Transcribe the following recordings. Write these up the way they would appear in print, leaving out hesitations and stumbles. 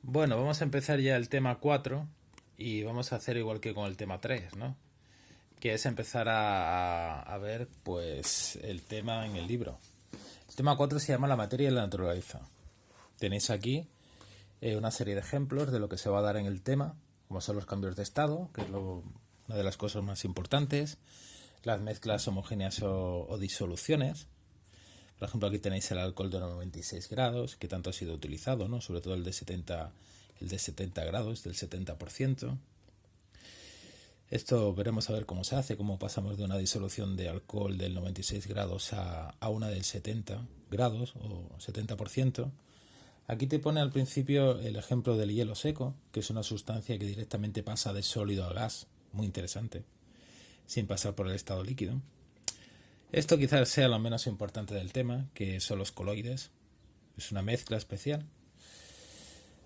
Bueno, vamos a empezar ya el tema 4 y vamos a hacer igual que con el tema 3, ¿no? Que es empezar a ver pues el tema en el libro. El tema 4 se llama la materia y la naturaleza. Tenéis aquí una serie de ejemplos de lo que se va a dar en el tema, como son los cambios de estado, que es una de las cosas más importantes, las mezclas homogéneas o disoluciones. Por ejemplo, aquí tenéis el alcohol de 96 grados, que tanto ha sido utilizado, ¿no? Sobre todo el de 70 grados, del 70%. Esto veremos a ver cómo se hace, cómo pasamos de una disolución de alcohol del 96 grados a una del 70 grados o 70%. Aquí te pone al principio el ejemplo del hielo seco, que es una sustancia que directamente pasa de sólido a gas, muy interesante, sin pasar por el estado líquido. Esto quizás sea lo menos importante del tema, que son los coloides. Es una mezcla especial.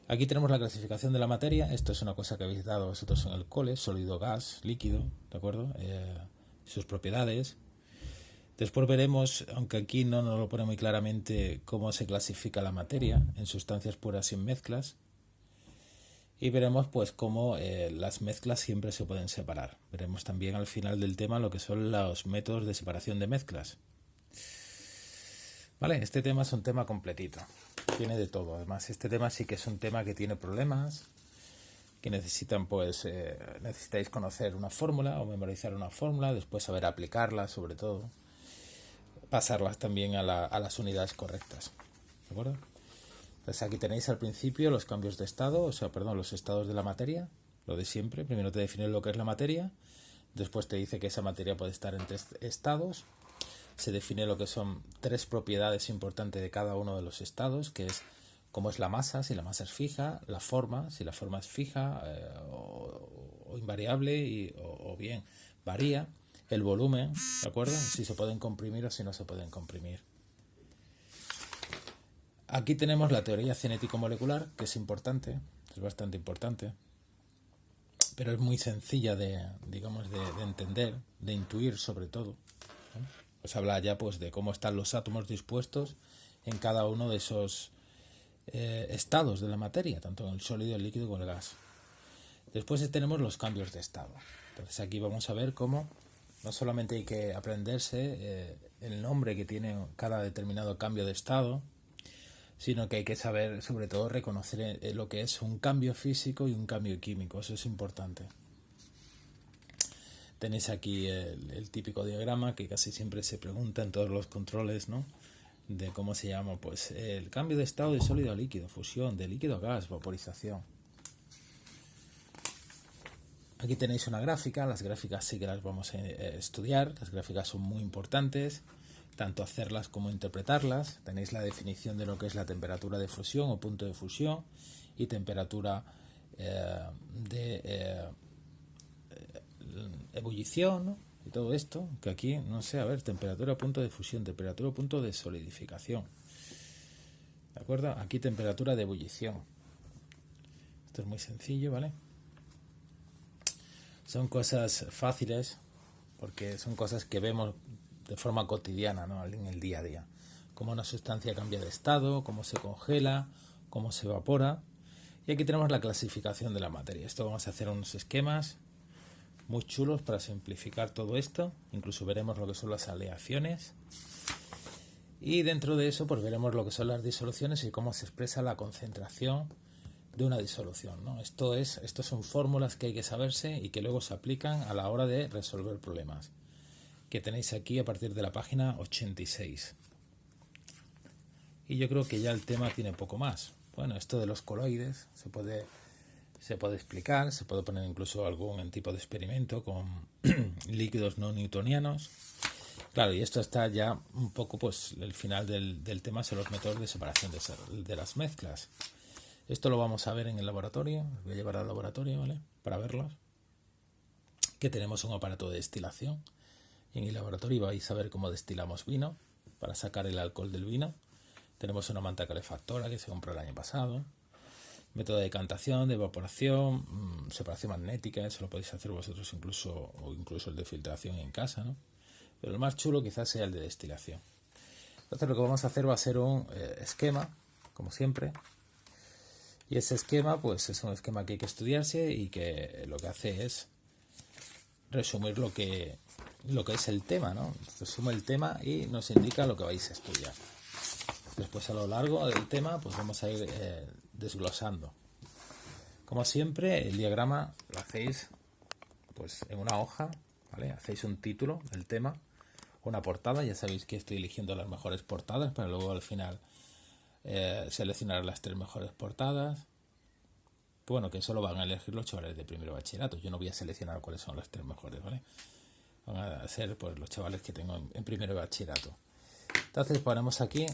Aquí tenemos la clasificación de la materia. Esto es una cosa que habéis dado vosotros en el cole, sólido, gas, líquido, ¿de acuerdo? Sus propiedades. Después veremos, aunque aquí no nos lo pone muy claramente, cómo se clasifica la materia en sustancias puras sin mezclas. Y veremos pues cómo las mezclas siempre se pueden separar. Veremos también al final del tema lo que son los métodos de separación de mezclas. Vale, este tema es un tema completito. Tiene de todo. Además, este tema sí que es un tema que tiene problemas, que necesitan pues necesitáis conocer una fórmula o memorizar una fórmula, después saber aplicarla, sobre todo, pasarlas también a las unidades correctas. ¿De acuerdo? Entonces aquí tenéis al principio los cambios de estado, los estados de la materia, lo de siempre. Primero te define lo que es la materia, después te dice que esa materia puede estar en tres estados, se define lo que son tres propiedades importantes de cada uno de los estados, que es cómo es la masa, si la masa es fija, la forma, si la forma es fija o invariable o bien varía, el volumen, ¿de acuerdo? Si se pueden comprimir o si no se pueden comprimir. Aquí tenemos la teoría cinético-molecular, que es importante, es bastante importante, pero es muy sencilla de entender, de intuir sobre todo. Os habla ya pues de cómo están los átomos dispuestos en cada uno de esos estados de la materia, tanto en el sólido, el líquido como el gas. Después tenemos los cambios de estado. Entonces aquí vamos a ver cómo no solamente hay que aprenderse el nombre que tiene cada determinado cambio de estado, sino que hay que saber, sobre todo, reconocer lo que es un cambio físico y un cambio químico. Eso es importante. Tenéis aquí el típico diagrama que casi siempre se pregunta en todos los controles, ¿no? De cómo se llama, pues el cambio de estado de sólido a líquido, fusión, de líquido a gas, vaporización. Aquí tenéis una gráfica, las gráficas sí que las vamos a estudiar, las gráficas son muy importantes, tanto hacerlas como interpretarlas. Tenéis la definición de lo que es la temperatura de fusión o punto de fusión y temperatura de ebullición, ¿no? Y todo esto, que aquí, no sé, a ver, temperatura punto de fusión, temperatura punto de solidificación. ¿De acuerdo? Aquí temperatura de ebullición. Esto es muy sencillo, ¿vale? Son cosas fáciles porque son cosas que vemos de forma cotidiana, ¿no? En el día a día. Cómo una sustancia cambia de estado, cómo se congela, cómo se evapora. Y aquí tenemos la clasificación de la materia. Esto vamos a hacer unos esquemas muy chulos para simplificar todo esto. Incluso veremos lo que son las aleaciones. Y dentro de eso pues veremos lo que son las disoluciones y cómo se expresa la concentración de una disolución, ¿no? Estos son fórmulas que hay que saberse y que luego se aplican a la hora de resolver problemas, que tenéis aquí a partir de la página 86. Y yo creo que ya el tema tiene poco más. Bueno, esto de los coloides se puede explicar, se puede poner incluso algún tipo de experimento con líquidos no newtonianos. Claro, y esto está ya un poco, pues el final del tema son los métodos de separación de las mezclas. Esto lo vamos a ver en el laboratorio, os voy a llevar al laboratorio, ¿vale? Para verlos. Que tenemos un aparato de destilación. Y en el laboratorio vais a ver cómo destilamos vino para sacar el alcohol del vino. Tenemos una manta calefactora que se compró el año pasado. Método de decantación, de evaporación, separación magnética, eso lo podéis hacer vosotros o incluso el de filtración en casa, ¿no? Pero el más chulo quizás sea el de destilación. Entonces lo que vamos a hacer va a ser un esquema, como siempre. Y ese esquema, pues es un esquema que hay que estudiarse y que lo que hace es resumir lo que es el tema, ¿no? Resume el tema y nos indica lo que vais a estudiar. Después, a lo largo del tema, pues vamos a ir desglosando. Como siempre, el diagrama lo hacéis pues en una hoja, ¿vale? Hacéis un título del tema, una portada. Ya sabéis que estoy eligiendo las mejores portadas para luego al final seleccionar las 3 mejores portadas. Que bueno, que eso lo van a elegir los chavales de primero bachillerato. Yo no voy a seleccionar cuáles son las 3 mejores, ¿vale? Van a ser pues los chavales que tengo en primero bachillerato. Entonces ponemos aquí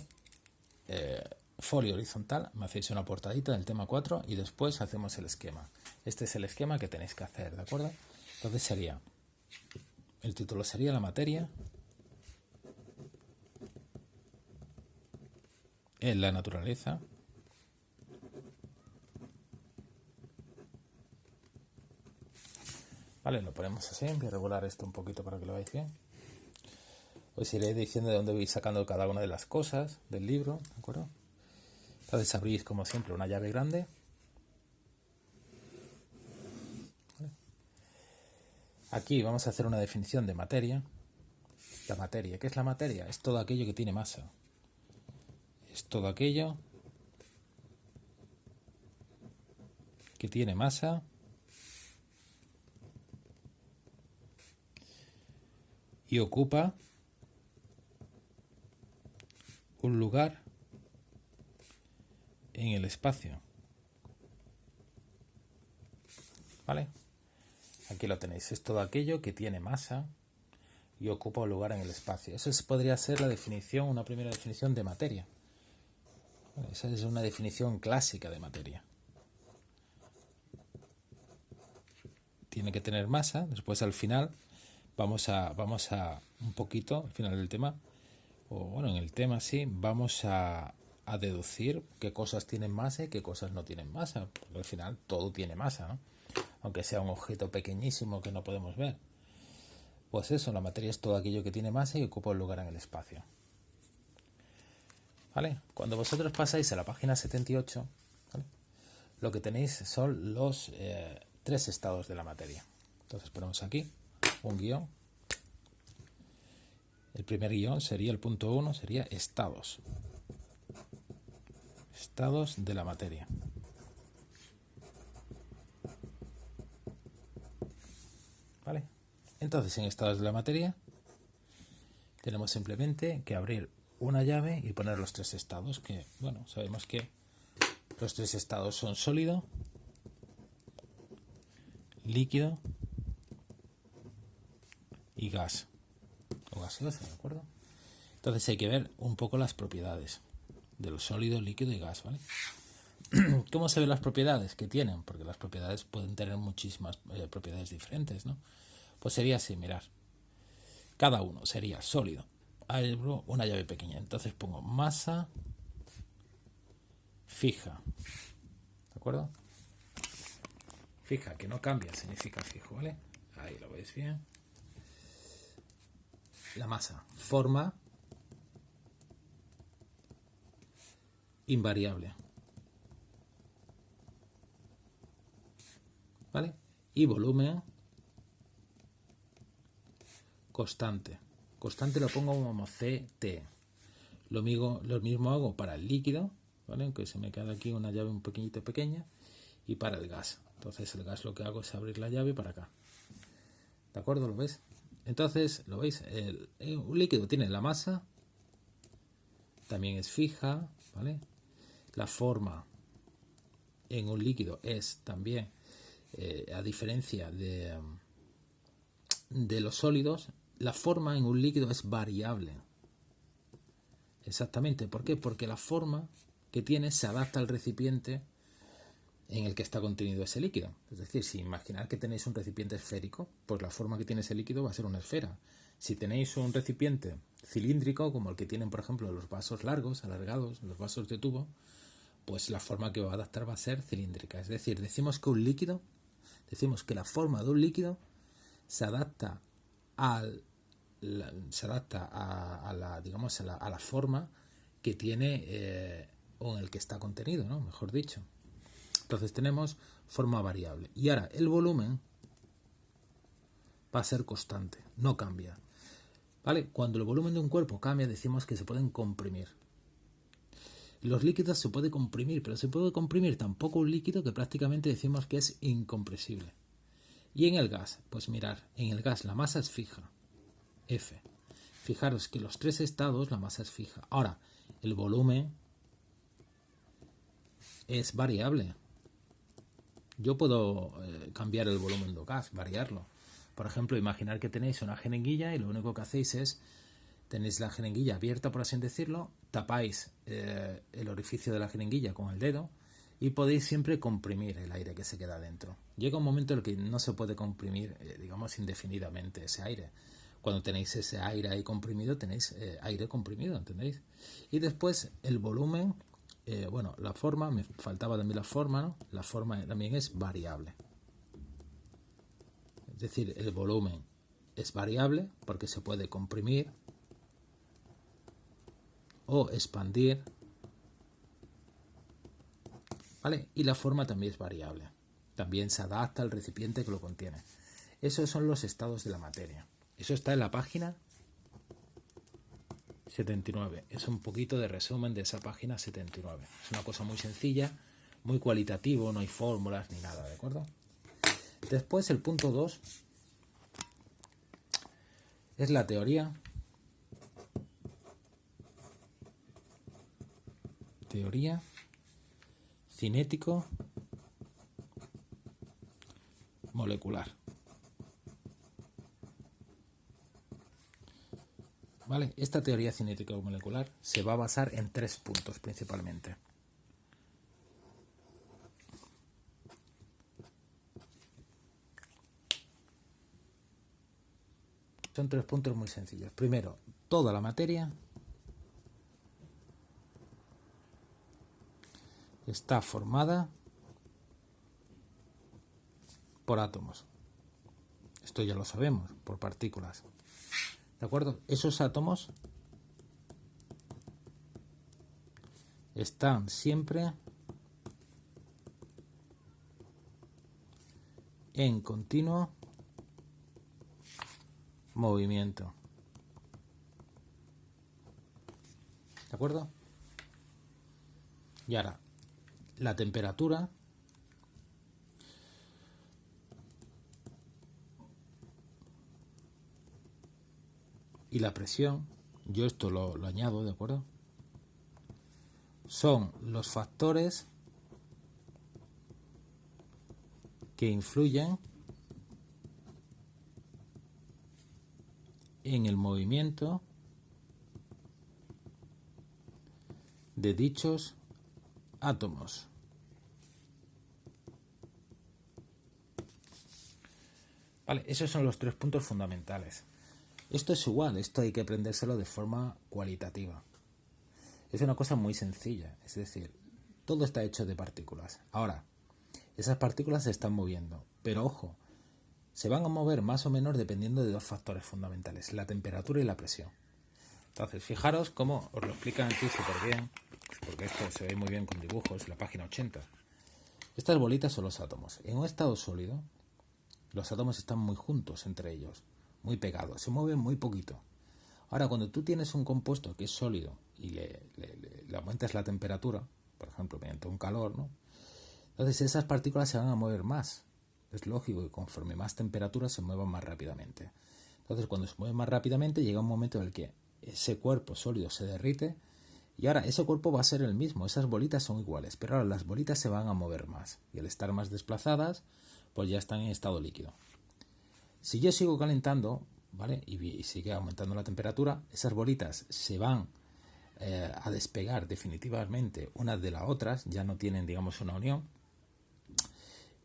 folio horizontal, me hacéis una portadita del tema 4 y después hacemos el esquema. Este es el esquema que tenéis que hacer, ¿de acuerdo? Entonces sería, el título sería la materia en la naturaleza Vale, lo ponemos así. Voy a regular esto un poquito para que lo veáis bien. Os iré diciendo de dónde voy sacando cada una de las cosas del libro, ¿de acuerdo? Entonces abrís como siempre una llave grande. ¿Vale? Aquí vamos a hacer una definición de materia. La materia, ¿qué es la materia? Es todo aquello que tiene masa. Es todo aquello que tiene masa y ocupa un lugar en el espacio. ¿Vale? Aquí lo tenéis. Es todo aquello que tiene masa y ocupa un lugar en el espacio. Eso podría ser la definición, una primera definición de materia. Esa es una definición clásica de materia. Tiene que tener masa. Después al final vamos a un poquito, al final del tema, o bueno, en el tema sí, vamos a deducir qué cosas tienen masa y qué cosas no tienen masa. Porque al final todo tiene masa, ¿no? Aunque sea un objeto pequeñísimo que no podemos ver. Pues eso, la materia es todo aquello que tiene masa y ocupa un lugar en el espacio. ¿Vale? Cuando vosotros pasáis a la página 78, ¿vale? Lo que tenéis son los 3 estados de la materia. Entonces ponemos aquí un guión. El primer guión sería el punto 1, sería estados. Estados de la materia. ¿Vale? Entonces, en estados de la materia tenemos simplemente que abrir una llave y poner los 3 estados, que, bueno, sabemos que los 3 estados son sólido, líquido y gas, o gaseoso, ¿de acuerdo? Entonces hay que ver un poco las propiedades de los sólidos, líquido y gas, ¿vale? ¿Cómo se ven las propiedades que tienen? Porque las propiedades pueden tener muchísimas propiedades diferentes, ¿no? Pues sería así, mirar. Cada uno sería sólido. Abro una llave pequeña. Entonces pongo masa fija. ¿De acuerdo? Fija, que no cambia, significa fijo, ¿vale? Ahí lo veis bien. La masa. Forma invariable. ¿Vale? Y volumen constante. Constante lo pongo como CT. Lo mismo hago para el líquido, ¿vale? Aunque se me queda aquí una llave un poquito pequeña. Y para el gas. Entonces el gas lo que hago es abrir la llave para acá. ¿De acuerdo? ¿Lo ves? Entonces, ¿lo veis? Un líquido tiene la masa. También es fija, ¿vale? La forma en un líquido es también, a diferencia de los sólidos, la forma en un líquido es variable. Exactamente. ¿Por qué? Porque la forma que tiene se adapta al recipiente en el que está contenido ese líquido. Es decir, si imaginar que tenéis un recipiente esférico, pues la forma que tiene ese líquido va a ser una esfera. Si tenéis un recipiente cilíndrico, como el que tienen, por ejemplo, los vasos largos, alargados, los vasos de tubo, pues la forma que va a adaptar va a ser cilíndrica. Es decir, decimos que la forma de un líquido se adapta a la forma que tiene o en el que está contenido, ¿no? Mejor dicho. Entonces tenemos forma variable. Y ahora el volumen va a ser constante, no cambia. ¿Vale? Cuando el volumen de un cuerpo cambia, decimos que se pueden comprimir. Los líquidos se puede comprimir, pero se puede comprimir tan poco un líquido que prácticamente decimos que es incompresible. Y en el gas, pues mirar, en el gas la masa es fija, F. Fijaros que los tres estados la masa es fija. Ahora, el volumen es variable. Yo puedo cambiar el volumen del gas, variarlo. Por ejemplo, imaginar que tenéis una jeringuilla y lo único que hacéis es, tenéis la jeringuilla abierta, por así decirlo, tapáis el orificio de la jeringuilla con el dedo y podéis siempre comprimir el aire que se queda dentro. Llega un momento en el que no se puede comprimir, digamos, indefinidamente ese aire. Cuando tenéis ese aire ahí comprimido, tenéis aire comprimido, ¿entendéis? Y después el volumen, bueno, la forma, me faltaba también la forma, ¿no? La forma también es variable. Es decir, el volumen es variable porque se puede comprimir o expandir, ¿vale? Y la forma también es variable. También se adapta al recipiente que lo contiene. Esos son los estados de la materia. Eso está en la página 79. Es un poquito de resumen de esa página 79. Es una cosa muy sencilla, muy cualitativo, no hay fórmulas ni nada, ¿de acuerdo? Después el punto 2 es la teoría. Teoría cinético molecular. ¿Vale? Esta teoría cinético molecular se va a basar en 3 puntos principalmente. Son 3 puntos muy sencillos. Primero, toda la materia está formada por átomos. Esto ya lo sabemos, por partículas. ¿De acuerdo? Esos átomos están siempre en continuo movimiento. ¿De acuerdo? Y ahora, la temperatura y la presión, yo esto lo añado, ¿de acuerdo? Son los factores que influyen en el movimiento de dichos átomos. Vale, esos son los 3 puntos fundamentales. Esto es igual, esto hay que aprendérselo de forma cualitativa. Es una cosa muy sencilla, es decir, todo está hecho de partículas. Ahora, esas partículas se están moviendo, pero ojo, se van a mover más o menos dependiendo de 2 factores fundamentales, la temperatura y la presión. Entonces, fijaros cómo os lo explican aquí súper bien, porque esto se ve muy bien con dibujos, la página 80. Estas bolitas son los átomos. En un estado sólido, los átomos están muy juntos entre ellos, muy pegados, se mueven muy poquito. Ahora, cuando tú tienes un compuesto que es sólido y le aumentas la temperatura, por ejemplo, mediante un calor, ¿no? Entonces esas partículas se van a mover más. Es lógico que conforme más temperatura se muevan más rápidamente. Entonces, cuando se mueven más rápidamente, llega un momento en el que ese cuerpo sólido se derrite y ahora ese cuerpo va a ser el mismo, esas bolitas son iguales, pero ahora las bolitas se van a mover más y al estar más desplazadas, pues ya están en estado líquido. Si yo sigo calentando, ¿vale? Y sigue aumentando la temperatura, esas bolitas se van a despegar definitivamente unas de las otras, ya no tienen, digamos, una unión,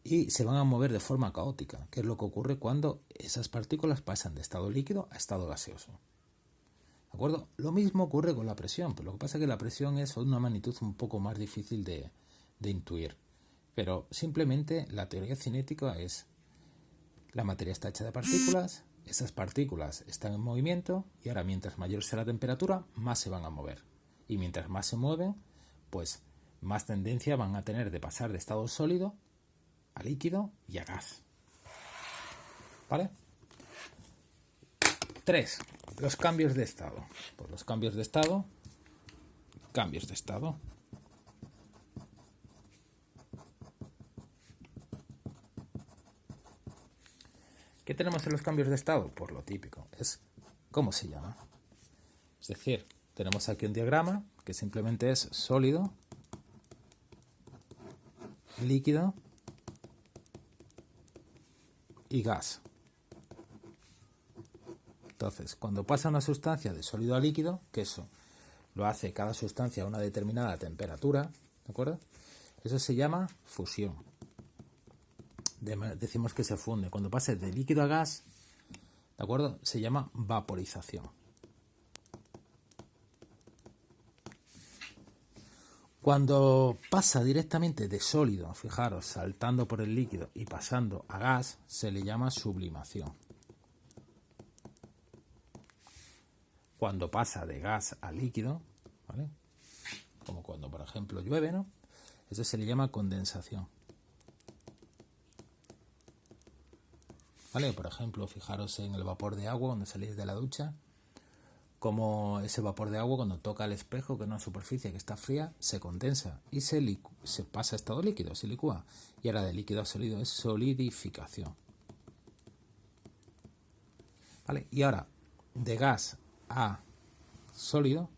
y se van a mover de forma caótica, que es lo que ocurre cuando esas partículas pasan de estado líquido a estado gaseoso. ¿De acuerdo? Lo mismo ocurre con la presión, pero lo que pasa es que la presión es una magnitud un poco más difícil de intuir. Pero simplemente la teoría cinética es: la materia está hecha de partículas, esas partículas están en movimiento y ahora mientras mayor sea la temperatura, más se van a mover. Y mientras más se mueven, pues más tendencia van a tener de pasar de estado sólido a líquido y a gas. ¿Vale? 3. Los cambios de estado. Pues los cambios de estado. ¿Qué tenemos en los cambios de estado? Pues lo típico, es cómo se llama. Es decir, tenemos aquí un diagrama que simplemente es sólido, líquido y gas. Entonces, cuando pasa una sustancia de sólido a líquido, que eso lo hace cada sustancia a una determinada temperatura, ¿de acuerdo? Eso se llama fusión. Decimos que se funde. Cuando pase de líquido a gas, ¿de acuerdo? Se llama vaporización. Cuando pasa directamente de sólido, fijaros, saltando por el líquido y pasando a gas, se le llama sublimación. Cuando pasa de gas a líquido, ¿vale? Como cuando, por ejemplo, llueve, ¿no? Eso se le llama condensación. ¿Vale? Por ejemplo, fijaros en el vapor de agua cuando salís de la ducha, como ese vapor de agua cuando toca el espejo, que es una superficie que está fría, se condensa y se pasa a estado líquido, se licúa. Y ahora de líquido a sólido es solidificación. ¿Vale? Y ahora, de gas a sólido,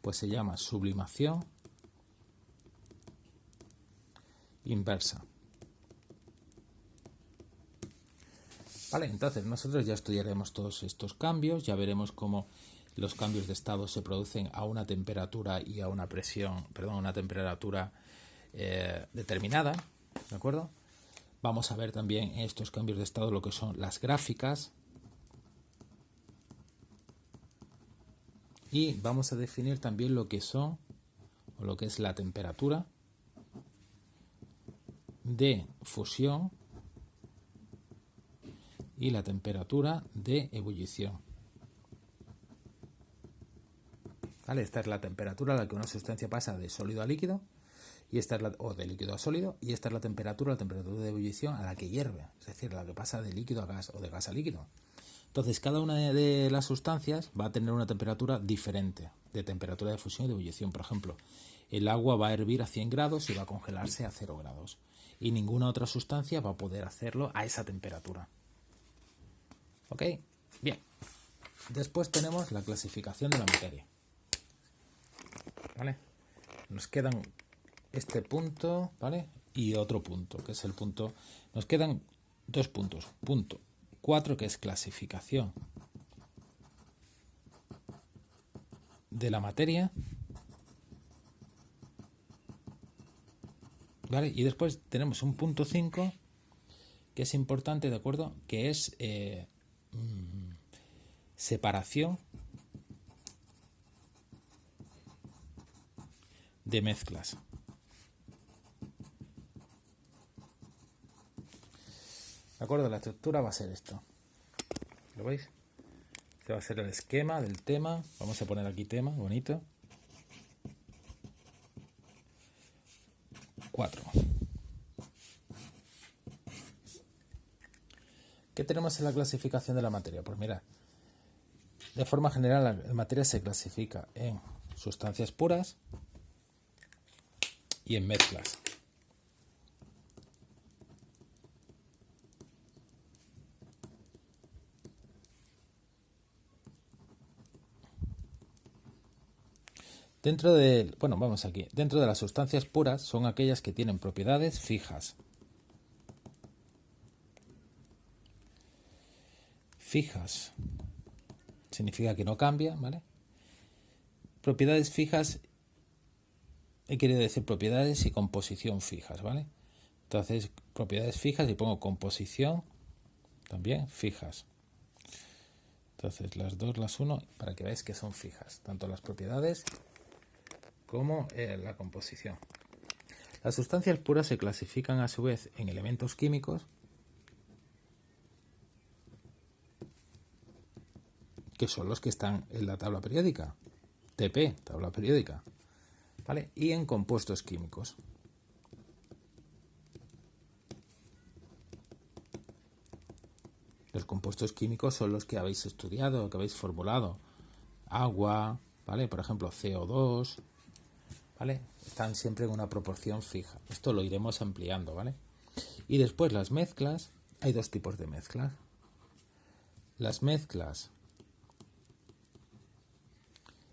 pues se llama sublimación inversa. Vale, entonces nosotros ya estudiaremos todos estos cambios, ya veremos cómo los cambios de estado se producen a una temperatura y a una presión, perdón, a una temperatura determinada, ¿de acuerdo? Vamos a ver también en estos cambios de estado lo que son las gráficas y vamos a definir también lo que son o lo que es la temperatura de fusión y la temperatura de ebullición. ¿Vale? Esta es la temperatura a la que una sustancia pasa de sólido a líquido y esta es o de líquido a sólido, y esta es la temperatura de ebullición a la que hierve, es decir, a la que pasa de líquido a gas o de gas a líquido. Entonces, cada una de las sustancias va a tener una temperatura diferente de temperatura de fusión y de ebullición. Por ejemplo, el agua va a hervir a 100 grados y va a congelarse a 0 grados. Y ninguna otra sustancia va a poder hacerlo a esa temperatura. ¿Ok? Bien. Después tenemos la clasificación de la materia. ¿Vale? Nos quedan este punto, ¿vale? Y otro punto, que es el punto... Nos quedan 2 puntos. Punto 4, que es clasificación de la materia. ¿Vale? Y después tenemos un punto 5, que es importante, ¿de acuerdo? Que es separación de mezclas. ¿De acuerdo? La estructura va a ser esto. ¿Lo veis? Este va a ser el esquema del tema. Vamos a poner aquí tema, bonito. 4. ¿Qué tenemos en la clasificación de la materia? Pues mirad, de forma general la materia se clasifica en sustancias puras y en mezclas. Dentro de las sustancias puras son aquellas que tienen propiedades fijas. Fijas significa que no cambian, ¿vale? Propiedades fijas quiere decir propiedades y composición fijas, ¿vale? Entonces, propiedades fijas y pongo composición también fijas. Entonces, las dos las uno para que veáis que son fijas, tanto las propiedades como la composición. Las sustancias puras se clasifican a su vez en elementos químicos que son los que están en la tabla periódica. TP, tabla periódica. ¿vale? Y en compuestos químicos. Los compuestos químicos son los que habéis estudiado, que habéis formulado. Agua, ¿vale? Por ejemplo, CO2, ¿vale? Están siempre en una proporción fija. Esto lo iremos ampliando, ¿vale? Y después las mezclas. Hay dos tipos de mezclas. Las mezclas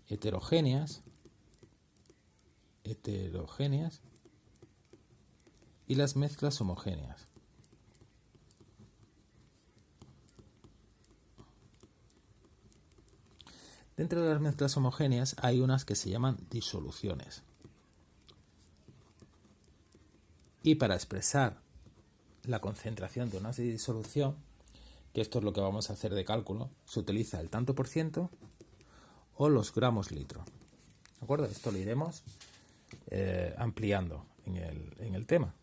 heterogéneas y las mezclas homogéneas. Dentro de las mezclas homogéneas hay unas que se llaman disoluciones. Y para expresar la concentración de una disolución, que esto es lo que vamos a hacer de cálculo, se utiliza el tanto por ciento o los gramos litro. ¿De acuerdo? Esto lo iremos ampliando en el tema.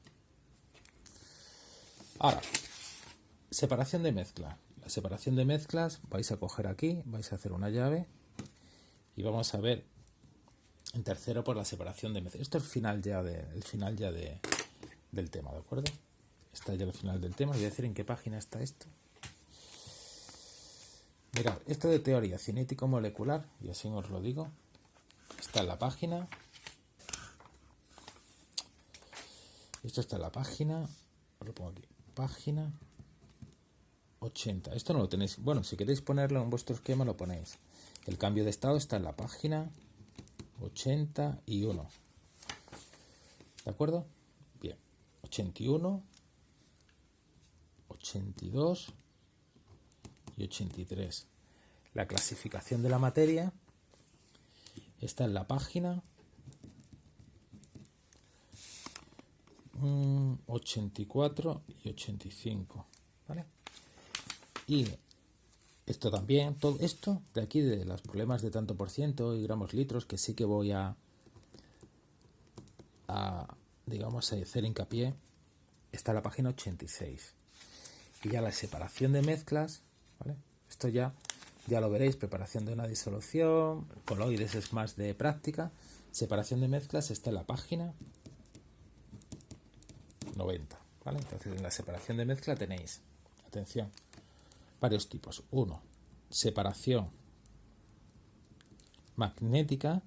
Ahora, separación de mezcla. La separación de mezclas, vais a coger aquí, vais a hacer una llave y vamos a ver en tercero por la separación de mezclas. Esto es el final ya del tema, ¿de acuerdo? Está ya el final del tema. Os voy a decir en qué página está esto. Mirad, esto de teoría cinético-molecular, y así os lo digo, está en la página. Esto está en la página, os lo pongo aquí, página 80. Esto no lo tenéis. Bueno, si queréis ponerlo en vuestro esquema, lo ponéis. El cambio de estado está en la página 81. ¿De acuerdo? Bien. 81, 82 y 83. La clasificación de la materia está en la página 84 y 85. ¿Vale? Y esto también, todo esto de aquí de los problemas de tanto por ciento y gramos litros, que sí que voy a digamos, a hacer hincapié, está en la página 86. Y ya la separación de mezclas, ¿vale? Esto ya lo veréis, preparación de una disolución, coloides es más de práctica. Separación de mezclas está en la página 90, ¿vale? Entonces en la separación de mezcla tenéis, atención, varios tipos. Uno, separación magnética,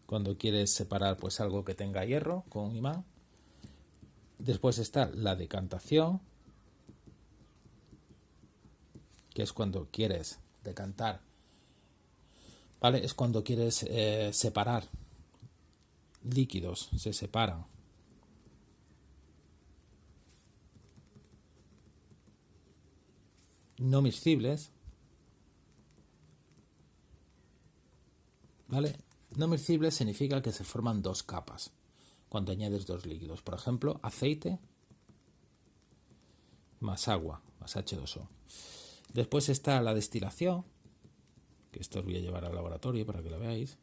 cuando quieres separar pues algo que tenga hierro con un imán. Después está la decantación, que es cuando quieres decantar, ¿vale? Es cuando quieres separar líquidos, se separan. No miscibles, ¿vale? No miscibles significa que se forman dos capas cuando añades dos líquidos. Por ejemplo, aceite más agua, más H2O. Después está la destilación, que esto os voy a llevar al laboratorio para que lo veáis,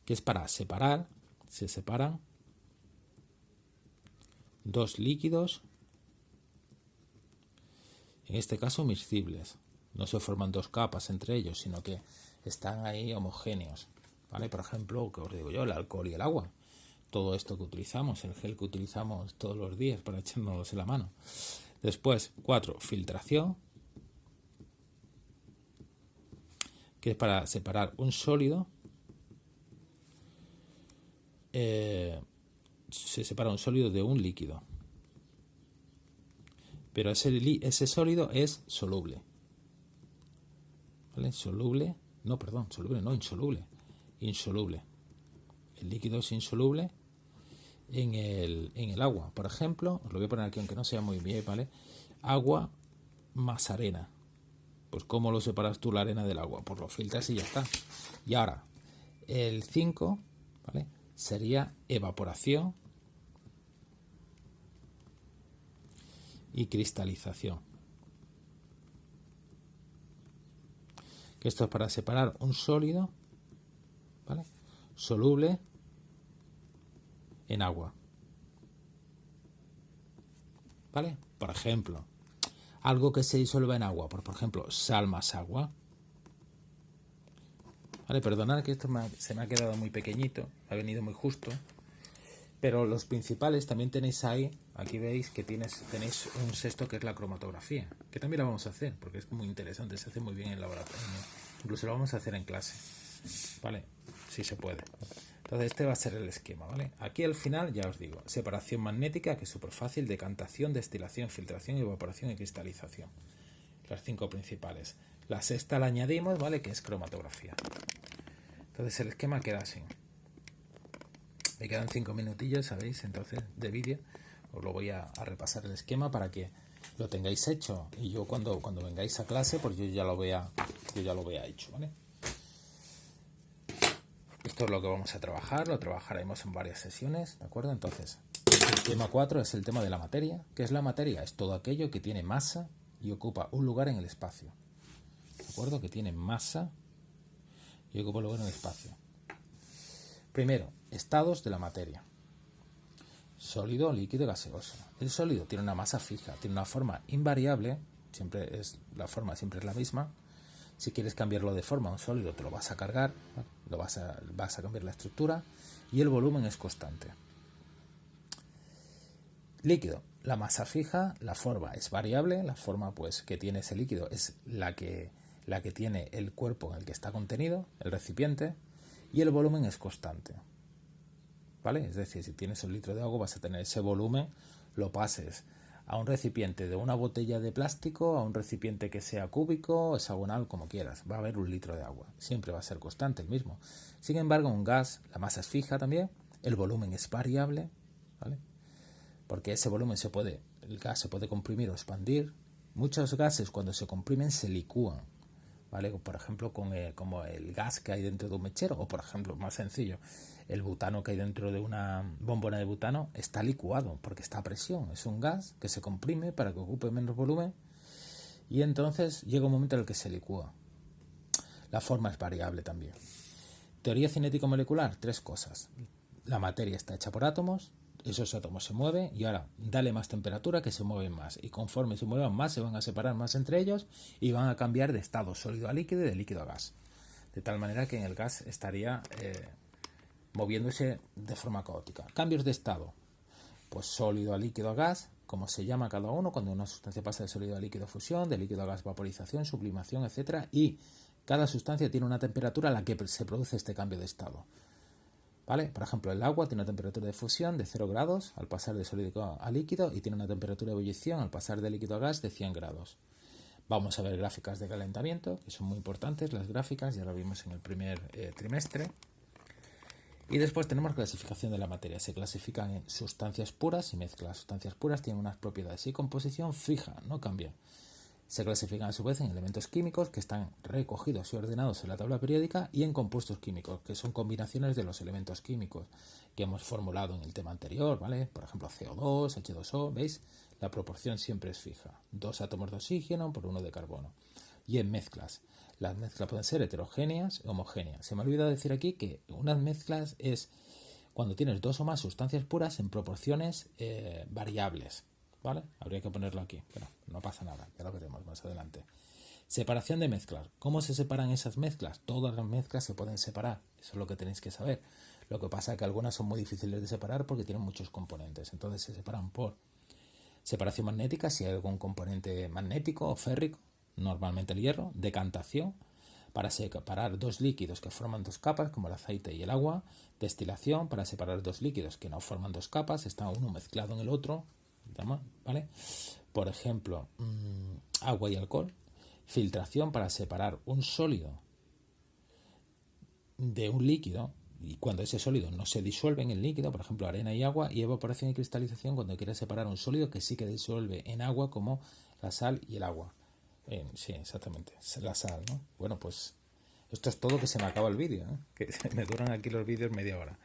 que es para separar, se separan dos líquidos, en este caso miscibles. No se forman dos capas entre ellos, sino que están ahí homogéneos, ¿vale? Por ejemplo, que os digo yo, el alcohol y el agua. Todo esto que utilizamos, el gel que utilizamos todos los días para echárnoslos en la mano. Después, 4, filtración, que es para separar un sólido. Se separa un sólido de un líquido. Pero ese sólido es soluble. ¿Vale? Soluble, insoluble. Insoluble. El líquido es insoluble en el agua. Por ejemplo, os lo voy a poner aquí aunque no sea muy bien, ¿vale? Agua más arena. Pues ¿cómo lo separas tú la arena del agua? Pues lo filtras y ya está. Y ahora, el 5, ¿vale? Sería evaporación y cristalización. Que esto es para separar un sólido, ¿vale? Soluble en agua. ¿Vale? Por ejemplo, algo que se disuelve en agua, por ejemplo, sal más agua. Vale, perdonad que esto se me ha quedado muy pequeñito, ha venido muy justo. Pero los principales también tenéis ahí, aquí veis que tenéis un sexto que es la cromatografía, que también la vamos a hacer, porque es muy interesante, se hace muy bien en el laboratorio. Incluso lo vamos a hacer en clase, ¿vale? Si se puede. Entonces este va a ser el esquema, ¿vale? Aquí al final, ya os digo, separación magnética, que es súper fácil, decantación, destilación, filtración, evaporación y cristalización. Las 5 principales. La sexta la añadimos, ¿vale? Que es cromatografía. Entonces el esquema queda así. Me quedan 5 minutillos, ¿sabéis? Entonces, de vídeo, os lo voy a repasar el esquema para que lo tengáis hecho. Y yo cuando vengáis a clase, pues yo ya lo vea hecho, ¿vale? Esto es lo que vamos a trabajar, lo trabajaremos en varias sesiones, ¿de acuerdo? Entonces, el tema 4 es el tema de la materia. ¿Qué es la materia? Es todo aquello que tiene masa y ocupa un lugar en el espacio. ¿De acuerdo? Que tiene masa y ocupa un lugar en el espacio. Primero, estados de la materia. Sólido, líquido, gaseoso. El sólido tiene una masa fija, tiene una forma invariable, la forma siempre es la misma. Si quieres cambiarlo de forma a un sólido, te lo vas a cargar, ¿no? vas a cambiar la estructura y el volumen es constante. Líquido, la masa fija, la forma es variable, la forma pues que tiene ese líquido es la que tiene el cuerpo en el que está contenido, el recipiente, y el volumen es constante. ¿Vale? Es decir, si tienes un litro de agua vas a tener ese volumen, lo pases a un recipiente de una botella de plástico, a un recipiente que sea cúbico, hexagonal, como quieras. Va a haber un litro de agua. Siempre va a ser constante el mismo. Sin embargo, un gas, la masa es fija también, el volumen es variable, ¿vale? Porque ese volumen el gas se puede comprimir o expandir. Muchos gases cuando se comprimen se licúan, ¿vale? Por ejemplo, como el gas que hay dentro de un mechero, o por ejemplo, más sencillo, el butano que hay dentro de una bombona de butano está licuado porque está a presión. Es un gas que se comprime para que ocupe menos volumen y entonces llega un momento en el que se licúa. La forma es variable también. Teoría cinético-molecular, 3 cosas. La materia está hecha por átomos, esos átomos se mueven y ahora dale más temperatura que se mueven más. Y conforme se muevan más, se van a separar más entre ellos y van a cambiar de estado sólido a líquido y de líquido a gas. De tal manera que en el gas estaría moviéndose de forma caótica. Cambios de estado, pues sólido a líquido a gas, como se llama cada uno, cuando una sustancia pasa de sólido a líquido fusión, de líquido a gas vaporización, sublimación, etcétera, y cada sustancia tiene una temperatura a la que se produce este cambio de estado. ¿Vale? Por ejemplo, el agua tiene una temperatura de fusión de 0 grados al pasar de sólido a líquido y tiene una temperatura de ebullición al pasar de líquido a gas de 100 grados. Vamos a ver gráficas de calentamiento, que son muy importantes las gráficas, ya lo vimos en el primer trimestre. Y después tenemos clasificación de la materia. Se clasifican en sustancias puras y mezclas. Sustancias puras tienen unas propiedades y composición fija, no cambian. Se clasifican a su vez en elementos químicos que están recogidos y ordenados en la tabla periódica y en compuestos químicos, que son combinaciones de los elementos químicos que hemos formulado en el tema anterior, ¿vale? Por ejemplo, CO2, H2O, ¿veis? La proporción siempre es fija. 2 átomos de oxígeno por 1 de carbono. Y en mezclas. Las mezclas pueden ser heterogéneas o homogéneas. Se me ha olvidado decir aquí que unas mezclas es cuando tienes 2 o más sustancias puras en proporciones variables. ¿Vale? Habría que ponerlo aquí, pero no pasa nada, ya lo veremos más adelante. Separación de mezclas. ¿Cómo se separan esas mezclas? Todas las mezclas se pueden separar, eso es lo que tenéis que saber. Lo que pasa es que algunas son muy difíciles de separar porque tienen muchos componentes, entonces se separan por separación magnética, si hay algún componente magnético o férrico, normalmente el hierro, decantación, para separar 2 líquidos que forman 2 capas, como el aceite y el agua, destilación, para separar 2 líquidos que no forman 2 capas, está uno mezclado en el otro, ¿vale? Por ejemplo, agua y alcohol. Filtración para separar un sólido de un líquido y cuando ese sólido no se disuelve en el líquido, por ejemplo arena y agua, y evaporación y cristalización cuando quieres separar un sólido que sí que disuelve en agua, como la sal y el agua. Sí, exactamente, la sal, ¿no? Bueno, pues esto es todo, que se me acaba el vídeo, ¿eh? Que me duran aquí los vídeos media hora.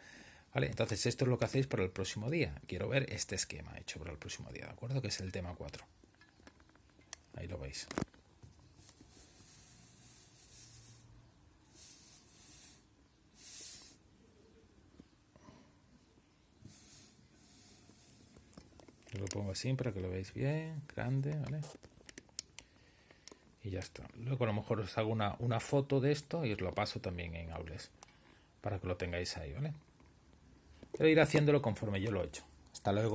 Vale, entonces esto es lo que hacéis para el próximo día. Quiero ver este esquema hecho para el próximo día, ¿de acuerdo? Que es el tema 4. Ahí lo veis. Yo lo pongo así para que lo veáis bien, grande, ¿vale? Y ya está. Luego a lo mejor os hago una foto de esto y os lo paso también en Aules para que lo tengáis ahí, ¿vale? Pero ir haciéndolo conforme yo lo he hecho. Hasta luego.